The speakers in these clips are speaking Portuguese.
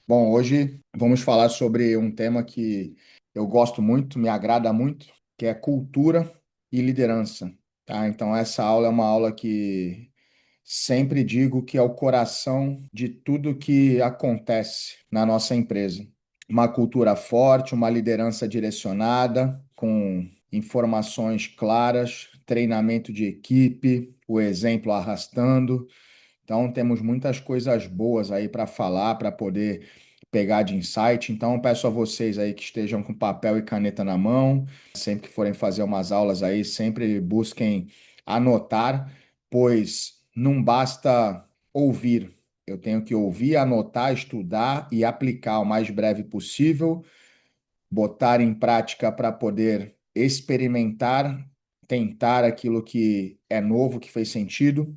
Bom, hoje vamos falar sobre um tema que eu gosto muito, me agrada muito, que é cultura e liderança, tá? Então, essa aula é uma aula que sempre digo que é o coração de tudo que acontece na nossa empresa. Uma cultura forte, uma liderança direcionada, com informações claras, treinamento de equipe, o exemplo arrastando. Então, temos muitas coisas boas aí para falar, para poder pegar de insight. Então, peço a vocês aí que estejam com papel e caneta na mão, sempre que forem fazer umas aulas aí, sempre busquem anotar, pois não basta ouvir. Eu tenho que ouvir, anotar, estudar e aplicar o mais breve possível, botar em prática para poder experimentar, tentar aquilo que é novo, que fez sentido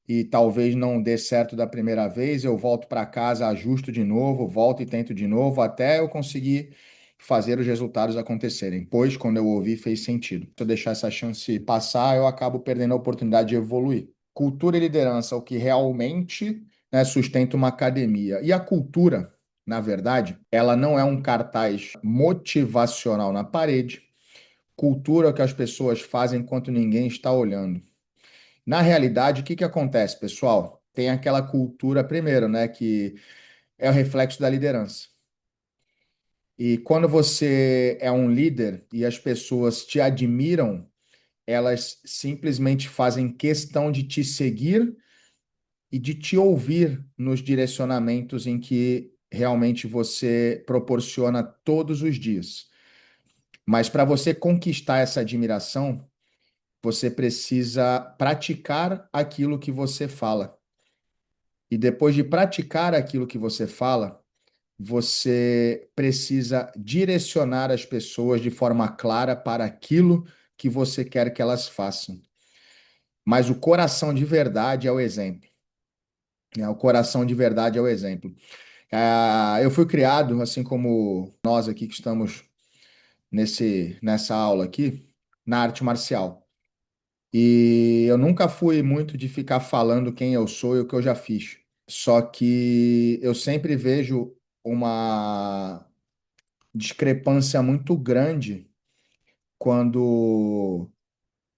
e talvez não dê certo da primeira vez, eu volto para casa, ajusto de novo, volto e tento de novo, até eu conseguir fazer os resultados acontecerem. Pois, quando eu ouvi, fez sentido. Se eu deixar essa chance passar, eu acabo perdendo a oportunidade de evoluir. Cultura e liderança, o que realmente, né, sustenta uma academia. E a cultura, na verdade, ela não é um cartaz motivacional na parede. Cultura é o que as pessoas fazem enquanto ninguém está olhando. Na realidade, o que que acontece, pessoal? Tem aquela cultura, primeiro, né, que é o reflexo da liderança. E quando você é um líder e as pessoas te admiram, elas simplesmente fazem questão de te seguir e de te ouvir nos direcionamentos em que realmente você proporciona todos os dias. Mas para você conquistar essa admiração, você precisa praticar aquilo que você fala. E depois de praticar aquilo que você fala, você precisa direcionar as pessoas de forma clara para aquilo que você quer que elas façam. Mas o coração de verdade é o exemplo, né? O coração de verdade é o exemplo. Eu fui criado, assim como nós aqui que estamos nessa aula aqui, na arte marcial. E eu nunca fui muito de ficar falando quem eu sou e o que eu já fiz. Só que eu sempre vejo uma discrepância muito grande quando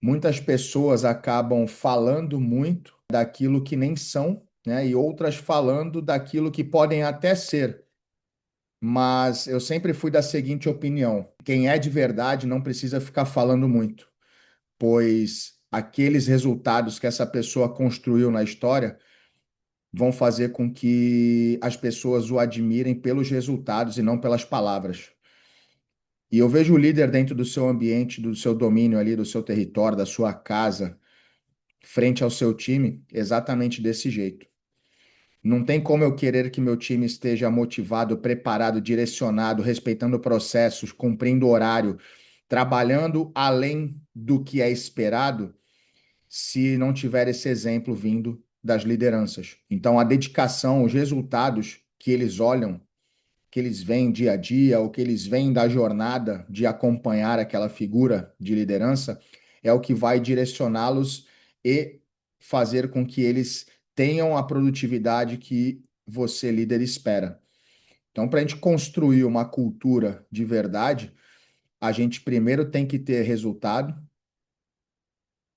muitas pessoas acabam falando muito daquilo que nem são, né? E outras falando daquilo que podem até ser. Mas eu sempre fui da seguinte opinião: quem é de verdade não precisa ficar falando muito, pois aqueles resultados que essa pessoa construiu na história vão fazer com que as pessoas o admirem pelos resultados e não pelas palavras. E eu vejo o líder dentro do seu ambiente, do seu domínio ali, do seu território, da sua casa, frente ao seu time, exatamente desse jeito. Não tem como eu querer que meu time esteja motivado, preparado, direcionado, respeitando processos, cumprindo horário, trabalhando além do que é esperado, se não tiver esse exemplo vindo das lideranças. Então, a dedicação, os resultados que eles olham, que eles veem dia a dia, ou que eles veem da jornada de acompanhar aquela figura de liderança, é o que vai direcioná-los e fazer com que eles tenham a produtividade que você, líder, espera. Então, para a gente construir uma cultura de verdade, a gente primeiro tem que ter resultado,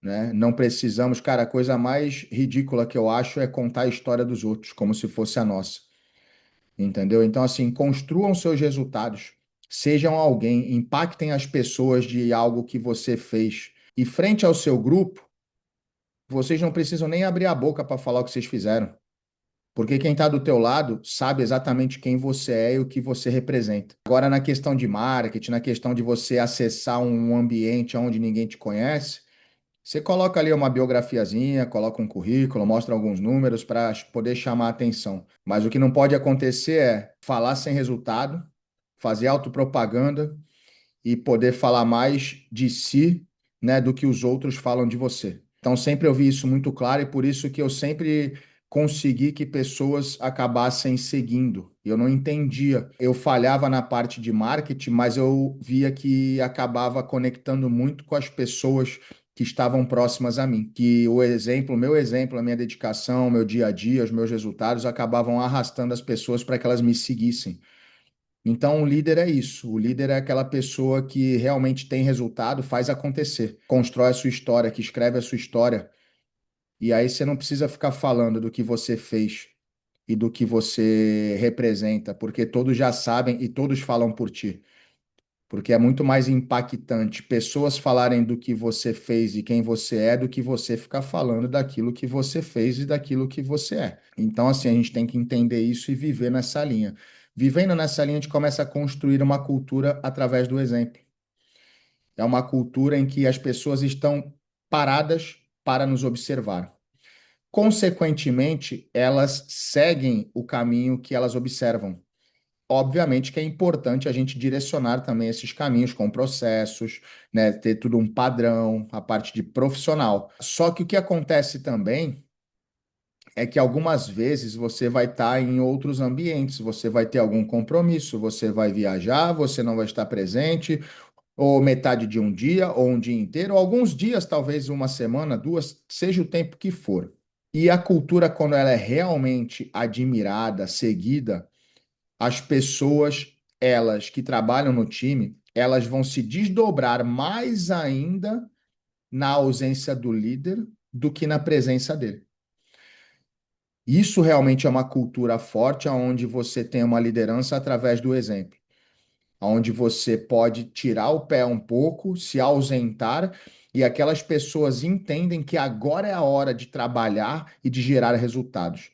né? Não precisamos, cara, a coisa mais ridícula que eu acho é contar a história dos outros, como se fosse a nossa, entendeu? Então, assim, construam seus resultados, sejam alguém, impactem as pessoas de algo que você fez. E frente ao seu grupo, vocês não precisam nem abrir a boca para falar o que vocês fizeram, porque quem está do teu lado sabe exatamente quem você é e o que você representa. Agora, na questão de marketing, na questão de você acessar um ambiente onde ninguém te conhece, você coloca ali uma biografiazinha, coloca um currículo, mostra alguns números para poder chamar a atenção. Mas o que não pode acontecer é falar sem resultado, fazer autopropaganda e poder falar mais de si, né, do que os outros falam de você. Então sempre eu vi isso muito claro e por isso que eu sempre consegui que pessoas acabassem seguindo. Eu não entendia. Eu falhava na parte de marketing, mas eu via que acabava conectando muito com as pessoas que estavam próximas a mim, que o meu exemplo, a minha dedicação, o meu dia a dia, os meus resultados acabavam arrastando as pessoas para que elas me seguissem. Então, o líder é isso. O líder é aquela pessoa que realmente tem resultado, faz acontecer, constrói a sua história, que escreve a sua história. E aí você não precisa ficar falando do que você fez e do que você representa, porque todos já sabem e todos falam por ti. Porque é muito mais impactante pessoas falarem do que você fez e quem você é do que você ficar falando daquilo que você fez e daquilo que você é. Então, assim, a gente tem que entender isso e viver nessa linha. Vivendo nessa linha, a gente começa a construir uma cultura através do exemplo. É uma cultura em que as pessoas estão paradas para nos observar. Consequentemente, elas seguem o caminho que elas observam. Obviamente que é importante a gente direcionar também esses caminhos com processos, né, ter tudo um padrão, a parte de profissional. Só que o que acontece também é que algumas vezes você vai estar em outros ambientes, você vai ter algum compromisso, você vai viajar, você não vai estar presente, ou metade de um dia, ou um dia inteiro, ou alguns dias, talvez uma semana, duas, seja o tempo que for. E a cultura, quando ela é realmente admirada, seguida, as pessoas, elas que trabalham no time, elas vão se desdobrar mais ainda na ausência do líder do que na presença dele. Isso realmente é uma cultura forte, onde você tem uma liderança através do exemplo, onde você pode tirar o pé um pouco, se ausentar, e aquelas pessoas entendem que agora é a hora de trabalhar e de gerar resultados.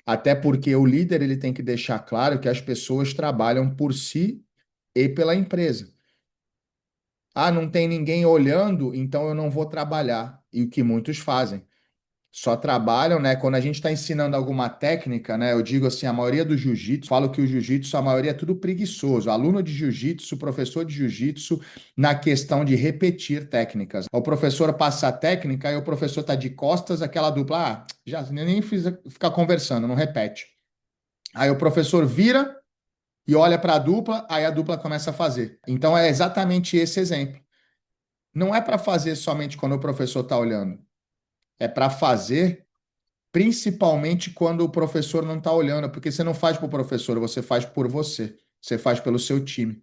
Até porque o líder ele tem que deixar claro que as pessoas trabalham por si e pela empresa. Ah, não tem ninguém olhando, então eu não vou trabalhar. E o que muitos fazem. Só trabalham, né? Quando a gente está ensinando alguma técnica, né? Eu digo assim, a maioria do jiu-jitsu, falo que o jiu-jitsu, a maioria é tudo preguiçoso. Aluno de jiu-jitsu, professor de jiu-jitsu, na questão de repetir técnicas. O professor passa a técnica e o professor tá de costas, aquela dupla, já nem fiz ficar conversando, não repete. Aí o professor vira e olha para a dupla, aí a dupla começa a fazer. Então é exatamente esse exemplo. Não é para fazer somente quando o professor está olhando, é para fazer principalmente quando o professor não está olhando, porque você não faz para o professor, você faz por você, você faz pelo seu time.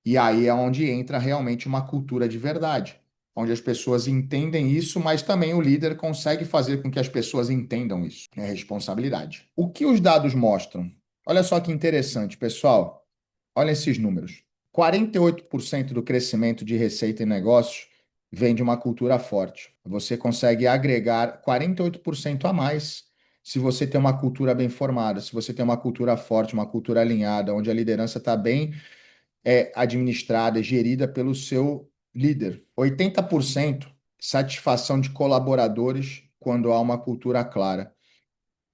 E aí é onde entra realmente uma cultura de verdade, onde as pessoas entendem isso, mas também o líder consegue fazer com que as pessoas entendam isso. É responsabilidade. O que os dados mostram? Olha só que interessante, pessoal. Olha esses números. 48% do crescimento de receita e negócios vem de uma cultura forte. Você consegue agregar 48% a mais se você tem uma cultura bem formada, se você tem uma cultura forte, uma cultura alinhada, onde a liderança está bem administrada, gerida pelo seu líder. 80% satisfação de colaboradores quando há uma cultura clara.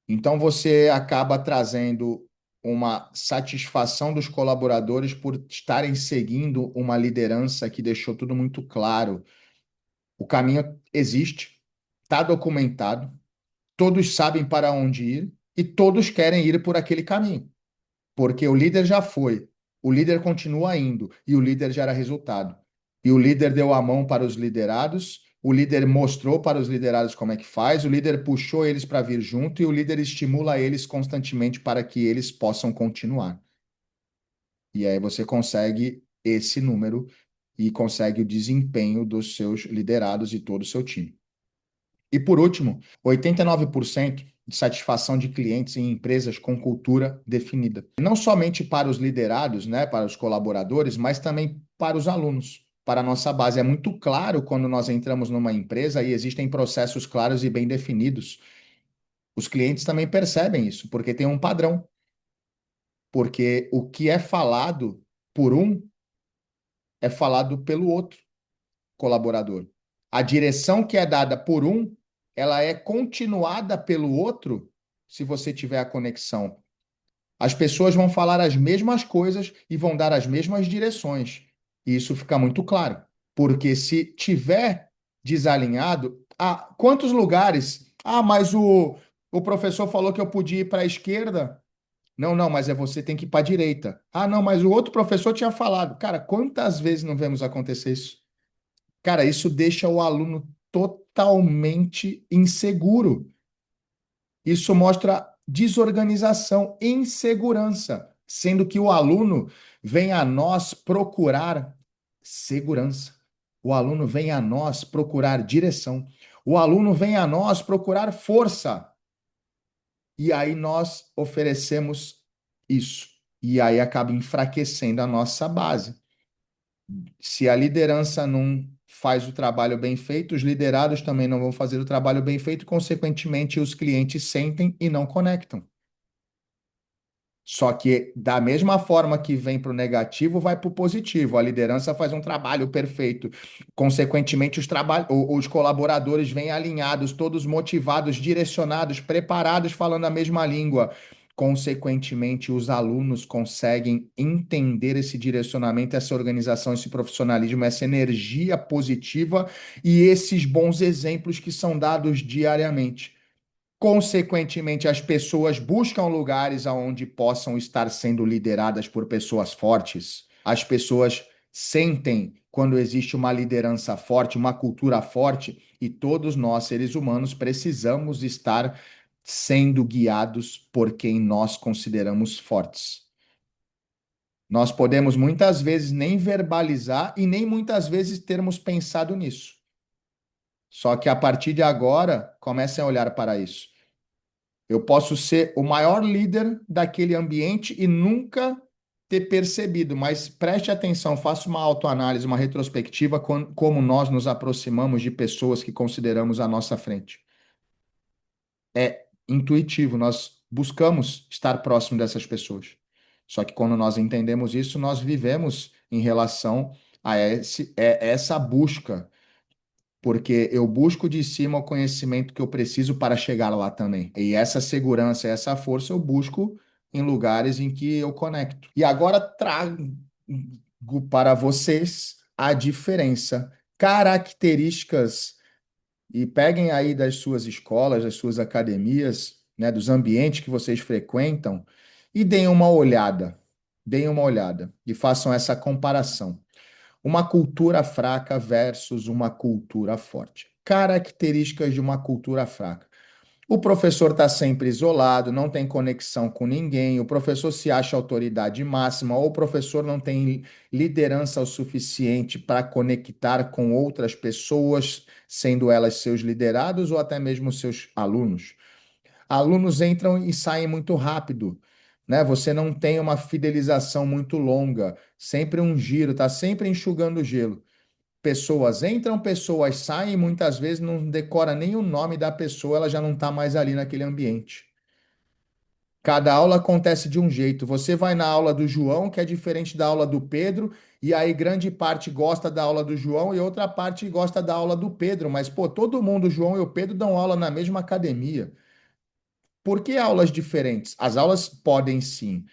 Então você acaba trazendo uma satisfação dos colaboradores por estarem seguindo uma liderança que deixou tudo muito claro. O caminho existe, está documentado, todos sabem para onde ir e todos querem ir por aquele caminho, porque o líder já foi, o líder continua indo e o líder gera resultado. E o líder deu a mão para os liderados, o líder mostrou para os liderados como é que faz, o líder puxou eles para vir junto e o líder estimula eles constantemente para que eles possam continuar. E aí você consegue esse número e consegue o desempenho dos seus liderados e todo o seu time. E por último, 89% de satisfação de clientes em empresas com cultura definida. Não somente para os liderados, né, para os colaboradores, mas também para os alunos, para a nossa base. É muito claro quando nós entramos numa empresa e existem processos claros e bem definidos. Os clientes também percebem isso, porque tem um padrão. Porque o que é falado por um é falado pelo outro colaborador. A direção que é dada por um, ela é continuada pelo outro se você tiver a conexão. As pessoas vão falar as mesmas coisas e vão dar as mesmas direções. E isso fica muito claro. Porque se tiver desalinhado, quantos lugares? Mas o professor falou que eu podia ir para a esquerda. Não, não, mas é você tem que ir para a direita. Não, mas o outro professor tinha falado. Cara, quantas vezes não vemos acontecer isso? Cara, isso deixa o aluno totalmente inseguro. Isso mostra desorganização, insegurança, sendo que o aluno vem a nós procurar segurança. O aluno vem a nós procurar direção. O aluno vem a nós procurar força. E aí nós oferecemos isso. E aí acaba enfraquecendo a nossa base. Se a liderança não faz o trabalho bem feito, os liderados também não vão fazer o trabalho bem feito, consequentemente, os clientes sentem e não conectam. Só que, da mesma forma que vem para o negativo, vai para o positivo. A liderança faz um trabalho perfeito. Consequentemente, os colaboradores vêm alinhados, todos motivados, direcionados, preparados, falando a mesma língua. Consequentemente, os alunos conseguem entender esse direcionamento, essa organização, esse profissionalismo, essa energia positiva e esses bons exemplos que são dados diariamente. Consequentemente, as pessoas buscam lugares onde possam estar sendo lideradas por pessoas fortes. As pessoas sentem quando existe uma liderança forte, uma cultura forte, e todos nós, seres humanos, precisamos estar sendo guiados por quem nós consideramos fortes. Nós podemos muitas vezes nem verbalizar e nem muitas vezes termos pensado nisso. Só que a partir de agora, comecem a olhar para isso. Eu posso ser o maior líder daquele ambiente e nunca ter percebido, mas preste atenção, faça uma autoanálise, uma retrospectiva, como nós nos aproximamos de pessoas que consideramos à nossa frente. É intuitivo, nós buscamos estar próximo dessas pessoas. Só que quando nós entendemos isso, nós vivemos em relação a essa busca, porque eu busco de cima o conhecimento que eu preciso para chegar lá também. E essa segurança, essa força eu busco em lugares em que eu conecto. E agora trago para vocês a diferença, características, e peguem aí das suas escolas, das suas academias, né, dos ambientes que vocês frequentam e deem uma olhada. Deem uma olhada e façam essa comparação. Uma cultura fraca versus uma cultura forte. Características de uma cultura fraca. O professor está sempre isolado, não tem conexão com ninguém, o professor se acha autoridade máxima, ou o professor não tem liderança o suficiente para conectar com outras pessoas, sendo elas seus liderados ou até mesmo seus alunos. Alunos entram e saem muito rápido, né? Você não tem uma fidelização muito longa, sempre um giro, está sempre enxugando gelo. Pessoas entram, pessoas saem, e muitas vezes não decora nem o nome da pessoa, ela já não está mais ali naquele ambiente. Cada aula acontece de um jeito. Você vai na aula do João, que é diferente da aula do Pedro, e aí grande parte gosta da aula do João e outra parte gosta da aula do Pedro. Mas, pô, todo mundo, o João e o Pedro, dão aula na mesma academia. Por que aulas diferentes? As aulas podem sim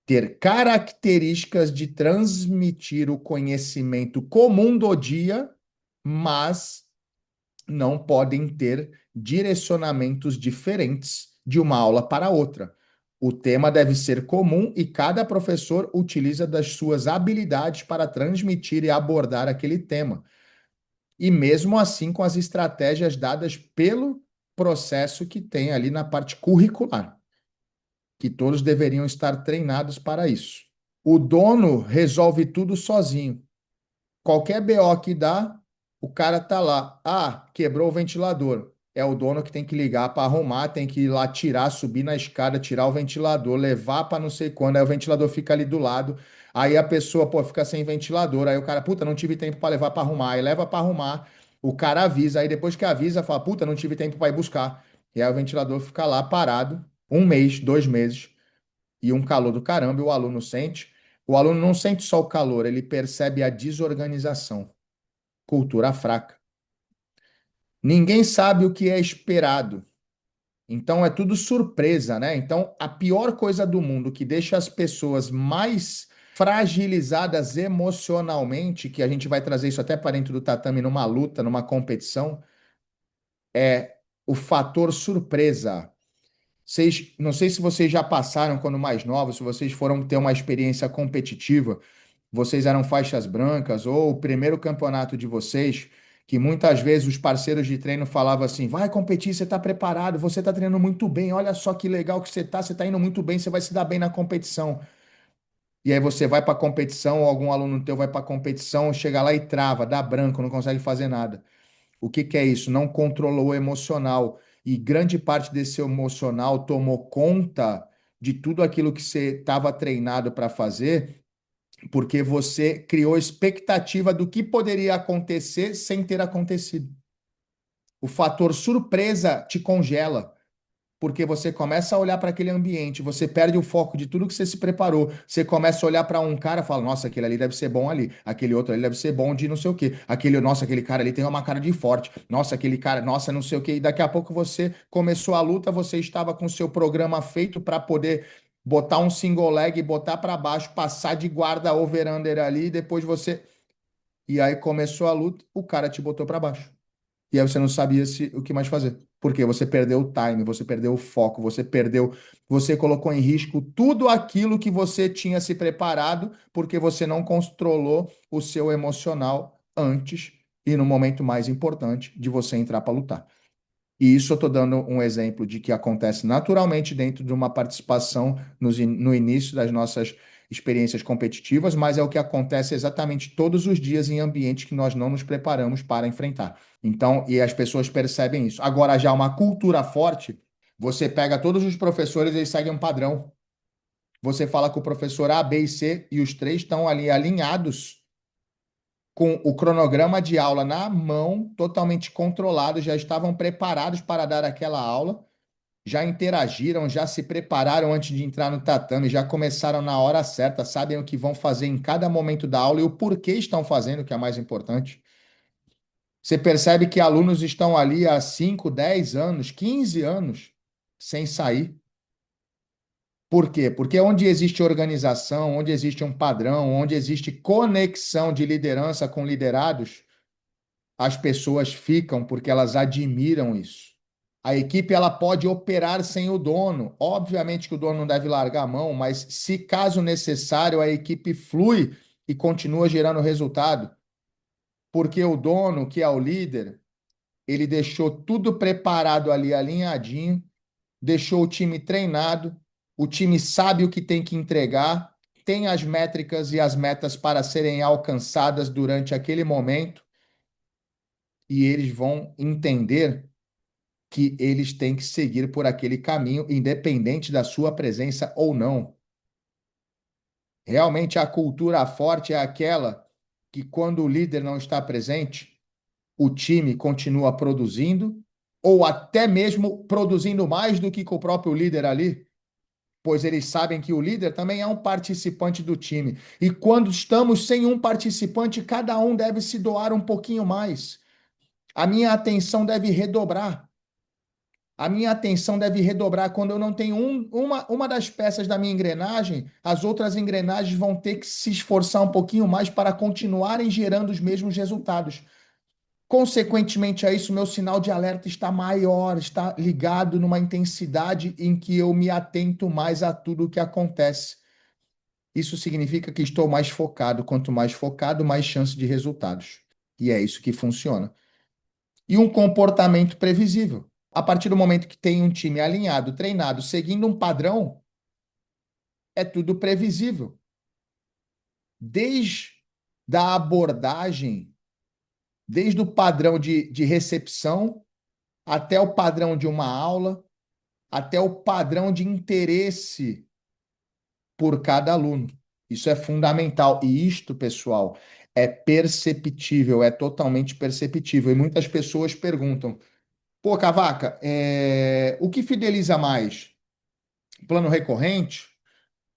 ter características de transmitir o conhecimento comum do dia, mas não podem ter direcionamentos diferentes de uma aula para outra. O tema deve ser comum e cada professor utiliza das suas habilidades para transmitir e abordar aquele tema. E mesmo assim, com as estratégias dadas pelo processo que tem ali na parte curricular, que todos deveriam estar treinados para isso. O dono resolve tudo sozinho. Qualquer BO que dá, o cara tá lá. Ah, quebrou o ventilador. É o dono que tem que ligar para arrumar, tem que ir lá tirar, subir na escada, tirar o ventilador, levar para não sei quando. Aí o ventilador fica ali do lado. Aí a pessoa, pô, fica sem ventilador. Aí o cara, puta, não tive tempo para levar para arrumar. Aí leva para arrumar. O cara avisa. Aí depois que avisa, fala, puta, não tive tempo para ir buscar. E aí o ventilador fica lá parado, um mês, 2 meses, e um calor do caramba, e o aluno sente. O aluno não sente só o calor, ele percebe a desorganização. Cultura fraca. Ninguém sabe o que é esperado. Então é tudo surpresa, né? Então a pior coisa do mundo que deixa as pessoas mais fragilizadas emocionalmente, que a gente vai trazer isso até para dentro do tatame numa luta, numa competição, é o fator surpresa. Não sei se vocês já passaram quando mais novos, se vocês foram ter uma experiência competitiva, vocês eram faixas brancas, ou o primeiro campeonato de vocês, que muitas vezes os parceiros de treino falavam assim: vai competir, você está preparado, você está treinando muito bem, olha só que legal que você está indo muito bem, você vai se dar bem na competição. E aí você vai para a competição, ou algum aluno teu vai para a competição, chega lá e trava, dá branco, não consegue fazer nada. O que que é isso? Não controlou o emocional. E grande parte desse emocional tomou conta de tudo aquilo que você estava treinado para fazer, porque você criou expectativa do que poderia acontecer sem ter acontecido. O fator surpresa te congela, porque você começa a olhar para aquele ambiente, você perde o foco de tudo que você se preparou. Você começa a olhar para um cara e fala: nossa, aquele ali deve ser bom ali, aquele outro ali deve ser bom de não sei o quê, nossa, aquele cara ali tem uma cara de forte, nossa, aquele cara, nossa, não sei o quê. E daqui a pouco você começou a luta, você estava com o seu programa feito para poder botar um single leg, botar para baixo, passar de guarda over-under ali, e depois você. E aí começou a luta, o cara te botou para baixo. E aí você não sabia o que mais fazer. Porque você perdeu o time, você perdeu o foco, você colocou em risco tudo aquilo que você tinha se preparado, porque você não controlou o seu emocional antes e no momento mais importante de você entrar para lutar. E isso eu estou dando um exemplo de que acontece naturalmente dentro de uma participação no início das nossas experiências competitivas, mas é o que acontece exatamente todos os dias em ambientes que nós não nos preparamos para enfrentar. Então, e as pessoas percebem isso. Agora, já uma cultura forte, você pega todos os professores, eles seguem um padrão. Você fala com o professor A, B e C, e os três estão ali alinhados com o cronograma de aula na mão, totalmente controlado, já estavam preparados para dar aquela aula, já interagiram, já se prepararam antes de entrar no tatame, já começaram na hora certa, sabem o que vão fazer em cada momento da aula e o porquê estão fazendo, que é mais importante. Você percebe que alunos estão ali há 5, 10 anos, 15 anos sem sair. Por quê? Porque onde existe organização, onde existe um padrão, onde existe conexão de liderança com liderados, as pessoas ficam porque elas admiram isso. A equipe ela pode operar sem o dono. Obviamente que o dono não deve largar a mão, mas se caso necessário, a equipe flui e continua gerando resultado, porque o dono, que é o líder, ele deixou tudo preparado ali, alinhadinho, deixou o time treinado, o time sabe o que tem que entregar, tem as métricas e as metas para serem alcançadas durante aquele momento, e eles vão entender que eles têm que seguir por aquele caminho, independente da sua presença ou não. Realmente a cultura forte é aquela que, quando o líder não está presente, o time continua produzindo, ou até mesmo produzindo mais do que com o próprio líder ali, pois eles sabem que o líder também é um participante do time. E quando estamos sem um participante, cada um deve se doar um pouquinho mais. A minha atenção deve redobrar. A minha atenção deve redobrar quando eu não tenho uma das peças da minha engrenagem, as outras engrenagens vão ter que se esforçar um pouquinho mais para continuarem gerando os mesmos resultados. Consequentemente a isso, meu sinal de alerta está maior, está ligado numa intensidade em que eu me atento mais a tudo o que acontece. Isso significa que estou mais focado. Quanto mais focado, mais chance de resultados. E é isso que funciona. E um comportamento previsível. A partir do momento que tem um time alinhado, treinado, seguindo um padrão, é tudo previsível. Desde a abordagem, desde o padrão de recepção, até o padrão de uma aula, até o padrão de interesse por cada aluno. Isso é fundamental. E isto, pessoal, é perceptível, é totalmente perceptível. E muitas pessoas perguntam: pô, Cavaca, o que fideliza mais? Plano recorrente?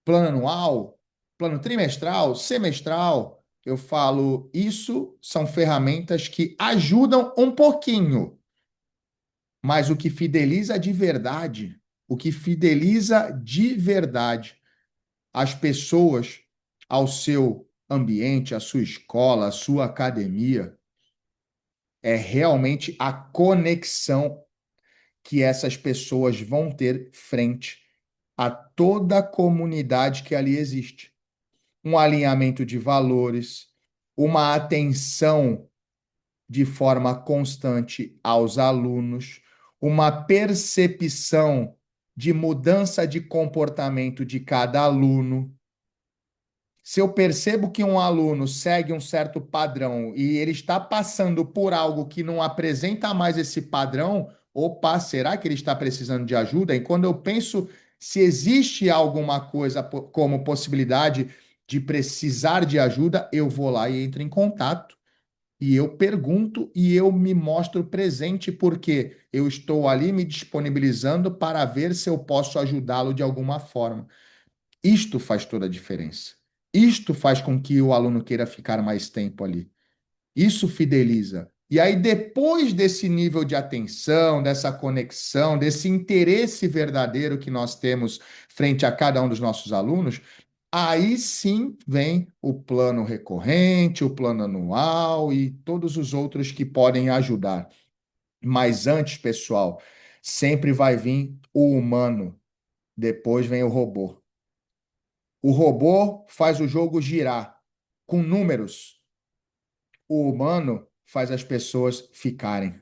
Plano anual? Plano trimestral? Semestral? Eu falo, isso são ferramentas que ajudam um pouquinho, mas o que fideliza de verdade as pessoas ao seu ambiente, à sua escola, à sua academia, é realmente a conexão que essas pessoas vão ter frente a toda a comunidade que ali existe. um alinhamento de valores, uma atenção de forma constante aos alunos, uma percepção de mudança de comportamento de cada aluno. Se eu percebo que um aluno segue um certo padrão e ele está passando por algo que não apresenta mais esse padrão, opa, será que ele está precisando de ajuda? E quando eu penso se existe alguma coisa como possibilidade de precisar de ajuda, eu vou lá e entro em contato. E eu pergunto e eu me mostro presente porque eu estou ali me disponibilizando para ver se eu posso ajudá-lo de alguma forma. Isto faz toda a diferença. Isto faz com que o aluno queira ficar mais tempo ali. Isso fideliza. E aí, depois desse nível de atenção, dessa conexão, desse interesse verdadeiro que nós temos frente a cada um dos nossos alunos, aí sim vem o plano recorrente, o plano anual e todos os outros que podem ajudar. Mas antes, pessoal, sempre vai vir o humano, depois vem o robô. O robô faz o jogo girar com números. O humano faz as pessoas ficarem.